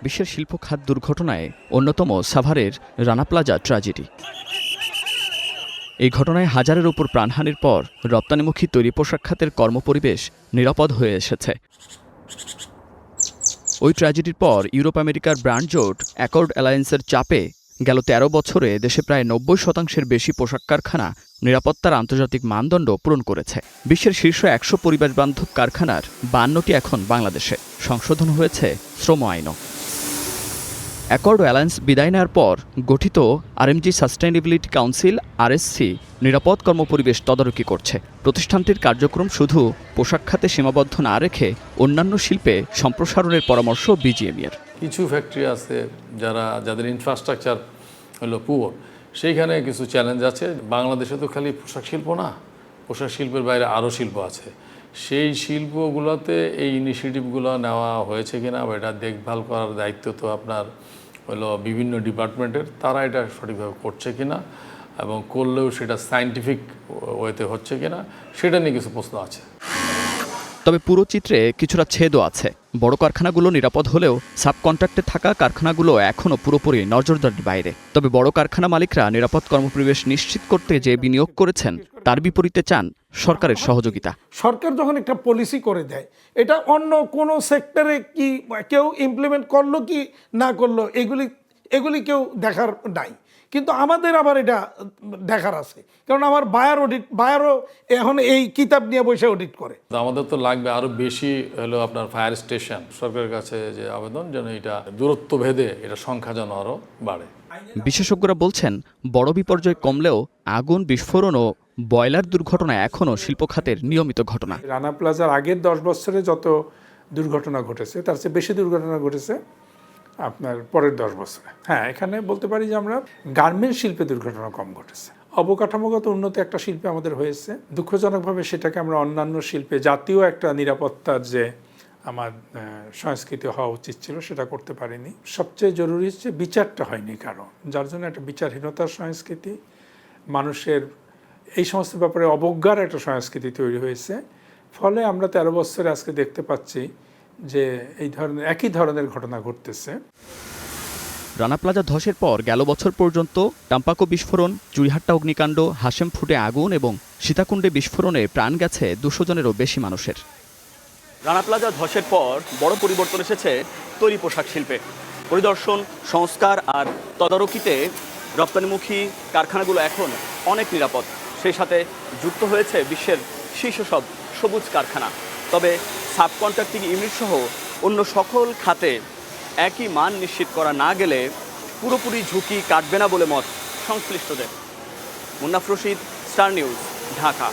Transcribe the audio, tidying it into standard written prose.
বিশ্বের শিল্প খাত দুর্ঘটনায় অন্যতম সাভারের রানা প্লাজা ট্র্যাজেডি। এই ঘটনায় হাজারের উপর প্রাণহানির পর রপ্তানিমুখী তৈরি পোশাক খাতের কর্মপরিবেশ নিরাপদ হয়ে এসেছে। ওই ট্র্যাজেডির পর ইউরোপ আমেরিকার ব্র্যান্ড জোট অ্যাকর্ড অ্যালায়েন্সের চাপে গেল ১৩ বছরে দেশে প্রায় ৯০% বেশি পোশাক কারখানা নিরাপত্তার আন্তর্জাতিক মানদণ্ড পূরণ করেছে। বিশ্বের শীর্ষ ১০০ পরিবেশবান্ধব কারখানার ৫২টি এখন বাংলাদেশে। সংশোধন হয়েছে শ্রম আইনও। অ্যাকর্ড অ্যালায়েন্স বিদায় নেওয়ার পর গঠিত আরএমজি সাস্টেইনেবিলিটি কাউন্সিল আরএসসি নিরাপদ কর্মপরিবেশ তদারকি করছে। প্রতিষ্ঠানটির কার্যক্রম শুধু পোশাক খাতে সীমাবদ্ধ না রেখে অন্যান্য শিল্পে সম্প্রসারণের পরামর্শ বিজিএমইএর। কিছু ফ্যাক্টরি আছে যাদের ইনফ্রাস্ট্রাকচার হলো পুয়ার, সেইখানে কিছু চ্যালেঞ্জ আছে। বাংলাদেশে তো খালি পোশাক শিল্প না, পোশাক শিল্পের বাইরে আরও শিল্প আছে। সেই শিল্পগুলোতে এই ইনিশিয়েটিভগুলো নেওয়া হয়েছে কিনা বা এটা দেখভাল করার দায়িত্ব তো আপনার হলো বিভিন্ন ডিপার্টমেন্টের, তারা এটা সঠিকভাবে করছে কিনা এবং করলেও সেটা সায়েন্টিফিক ওয়েতে হচ্ছে কিনা সেটা নিয়ে কিছু প্রশ্ন আছে। তবে পুরো চিত্রে কিছুটা ছেদও আছে। বড় কারখানাগুলো নিরাপদ হলেও সাবকন্ট্রাক্টে থাকা কারখানাগুলো এখনও পুরোপুরি নজরদারির বাইরে। তবে বড় কারখানা মালিকরা নিরাপদ কর্মপরিবেশ নিশ্চিত করতে যে বিনিয়োগ করেছেন তার বিপরীতে চান সরকারের সহযোগিতা। সরকার যখন একটা পলিসি করে দেয়, এটা অন্য কোনো সেক্টরে কি কেউ ইমপ্লিমেন্ট করলো কি না করলো এগুলি কেউ দেখার নাই, কিন্তু আমাদের আবার এটা দেখার আছে, কারণ আমার বায়ারও এখন এই কিতাব নিয়ে বসে অডিট করে। আমাদের তো লাগবে আরও বেশি হলো আপনার ফায়ার স্টেশন। সরকারের কাছে যে আবেদন যেন এটা দূরত্ব ভেদে এটা সংখ্যা যেন আরও বাড়ে। বিশেষজ্ঞরা বলছেন বড় বিপর্যয় কমলেও আগুন, বিস্ফোরণ ও বয়লার দুর্ঘটনা এখনও শিল্প খাতের নিয়মিত ঘটনা। রানা প্লাজার আগের 10 বছরে যত দুর্ঘটনা ঘটেছে তার চেয়ে বেশি দুর্ঘটনা ঘটেছে আপনার পরের 10 বছরে। হ্যাঁ, এখানে বলতে পারি যে আমরা গার্মেন্টস শিল্পে দুর্ঘটনা কম ঘটেছে। অবকাঠামোগত উন্নতি একটা শিল্পে আমাদের হয়েছে। দুঃখজনকভাবে সেটাকে আমরা অন্যান্য শিল্পে জাতীয় একটা নিরাপত্তার যে আমার সংস্কৃতি হওয়া উচিত ছিল সেটা করতে পারিনি। সবচেয়ে জরুরি হচ্ছে বিচারটা হয়নি কারণ, যার জন্য একটা বিচারহীনতার সংস্কৃতি, মানুষের এই সমস্ত ব্যাপারে অবজ্ঞার একটা সংস্কৃতি তৈরি হয়েছে। ফলে আমরা 13 বছরে আজকে দেখতে পাচ্ছি যে এই ধরনের একই ধরনের ঘটনা ঘটতেছে। রানা প্লাজা ধসের পর গেল বছর পর্যন্ত টাম্পাকো বিস্ফোরণ, চুরিহাট্টা অগ্নিকাণ্ড, হাশেম ফুটে আগুন এবং সীতাকুণ্ডে বিস্ফোরণে প্রাণ গেছে 200 জনেরও বেশি মানুষের। রানা প্লাজা ধসের পর বড় পরিবর্তন এসেছে তৈরি পোশাক শিল্পে। পরিদর্শন, সংস্কার আর তদারকিতে রপ্তানিমুখী কারখানাগুলো এখন অনেক নিরাপদ। সেই সাথে যুক্ত হয়েছে বিশ্বের শীর্ষ সব সবুজ কারখানা। তবে সাবকন্ট্রাক্টিং ইউনিট সহ অন্য সকল খাতে একই মান নিশ্চিত করা না গেলে পুরোপুরি ঝুঁকি কাটবে না বলে মত সংশ্লিষ্টদের। Munnaf Rashid, star news, Dhaka.